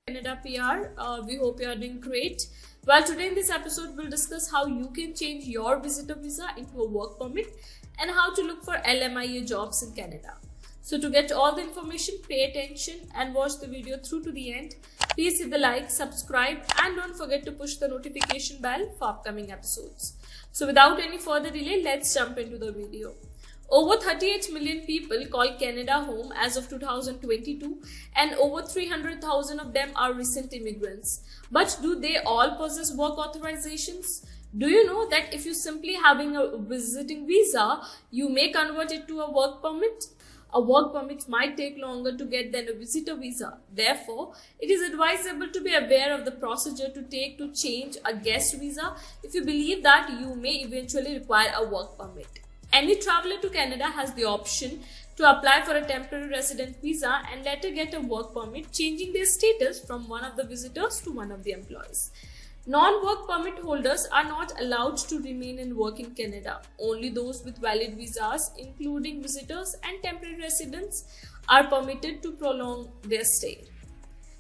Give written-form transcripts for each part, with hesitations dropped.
Canada PR. We hope you are doing great. Well, today in this episode, we'll discuss how you can change your visitor visa into a work permit and how to look for LMIA jobs in Canada. So to get all the information, pay attention and watch the video through to the end. Please hit the like, subscribe and don't forget to push the notification bell for upcoming episodes. So without any further delay, let's jump into the video. Over 38 million people call Canada home as of 2022 and over 300,000 of them are recent immigrants. But do they all possess work authorizations? Do you know that if you simply having a visiting visa, you may convert it to a work permit? A work permit might take longer to get than a visitor visa. Therefore, it is advisable to be aware of the procedure to take to change a guest visa if you believe that you may eventually require a work permit. Any traveler to Canada has the option to apply for a temporary resident visa and later get a work permit, changing their status from one of the visitors to one of the employees. Non-work permit holders are not allowed to remain and work in Canada. Only those with valid visas, including visitors and temporary residents, are permitted to prolong their stay.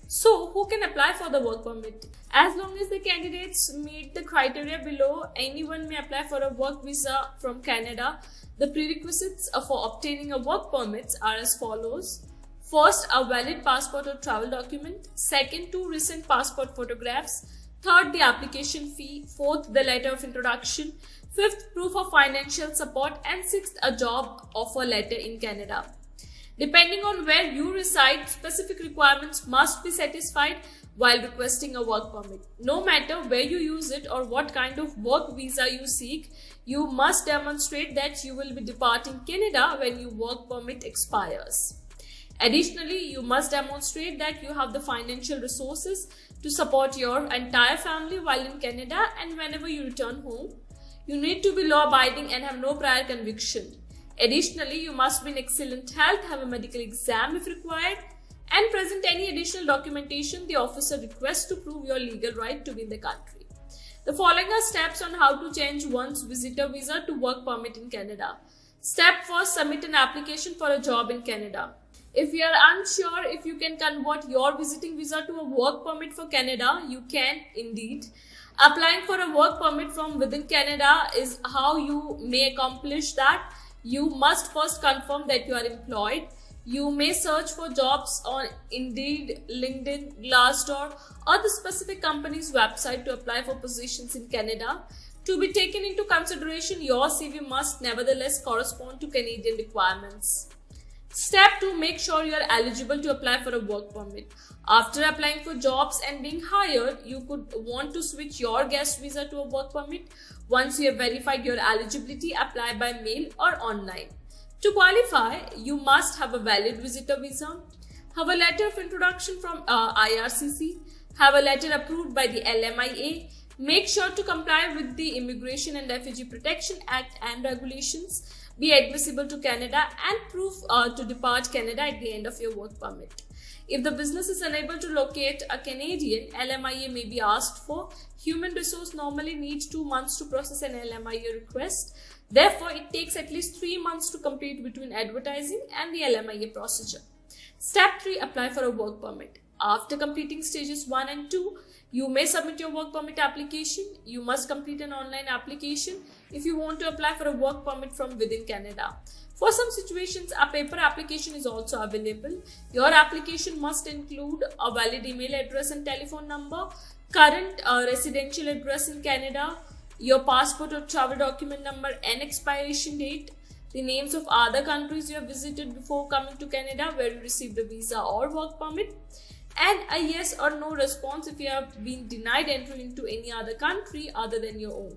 So, who can apply for the work permit? As long as the candidates meet the criteria below, anyone may apply for a work visa from Canada. The prerequisites for obtaining a work permit are as follows. First, a valid passport or travel document. Second, 2 recent passport photographs. Third, the application fee. Fourth, the letter of introduction. Fifth, proof of financial support. And sixth, a job offer letter in Canada. Depending on where you reside, specific requirements must be satisfied while requesting a work permit. No matter where you use it or what kind of work visa you seek, you must demonstrate that you will be departing Canada when your work permit expires. Additionally, you must demonstrate that you have the financial resources to support your entire family while in Canada and whenever you return home. You need to be law-abiding and have no prior conviction. Additionally, you must be in excellent health, have a medical exam if required, and present any additional documentation the officer requests to prove your legal right to be in the country. The following are steps on how to change one's visitor visa to work permit in Canada. Step first, submit an application for a job in Canada. If you are unsure if you can convert your visiting visa to a work permit for Canada, you can indeed. Applying for a work permit from within Canada is how you may accomplish that. You must first confirm that you are employed. You may search for jobs on Indeed, LinkedIn, Glassdoor, or the specific company's website to apply for positions in Canada. To be taken into consideration, your CV must nevertheless correspond to Canadian requirements. Step 2. Make sure you are eligible to apply for a work permit. After applying for jobs and being hired, you could want to switch your guest visa to a work permit. Once you have verified your eligibility, apply by mail or online. To qualify, you must have a valid visitor visa, have a letter of introduction from IRCC, have a letter approved by the LMIA, make sure to comply with the Immigration and Refugee Protection Act and regulations, be admissible to Canada and proof to depart Canada at the end of your work permit. If the business is unable to locate a Canadian, LMIA may be asked for. Human resource normally needs 2 months to process an LMIA request. Therefore, it takes at least 3 months to complete between advertising and the LMIA procedure. Step 3. Apply for a work permit. After completing stages 1 and 2, you may submit your work permit application. You must complete an online application if you want to apply for a work permit from within Canada. For some situations, a paper application is also available. Your application must include a valid email address and telephone number, current residential address in Canada, your passport or travel document number and expiration date, the names of other countries you have visited before coming to Canada where you received a visa or work permit, and a yes or no response if you have been denied entry into any other country other than your own.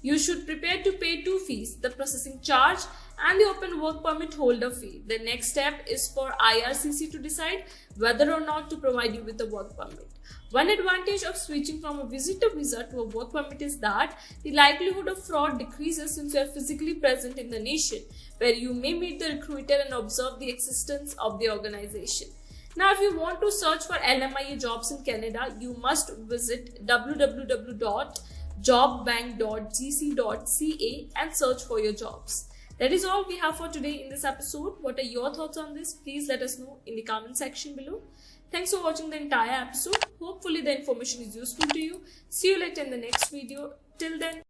You should prepare to pay 2 fees, the processing charge and the open work permit holder fee. The next step is for IRCC to decide whether or not to provide you with a work permit. One advantage of switching from a visitor visa to a work permit is that the likelihood of fraud decreases since you are physically present in the nation, where you may meet the recruiter and observe the existence of the organization. Now, if you want to search for LMIA jobs in Canada, you must visit www.jobbank.gc.ca and search for your jobs. That is all we have for today in this episode. What are your thoughts on this? Please let us know in the comment section below. Thanks for watching the entire episode. Hopefully the information is useful to you. See you later in the next video. Till then,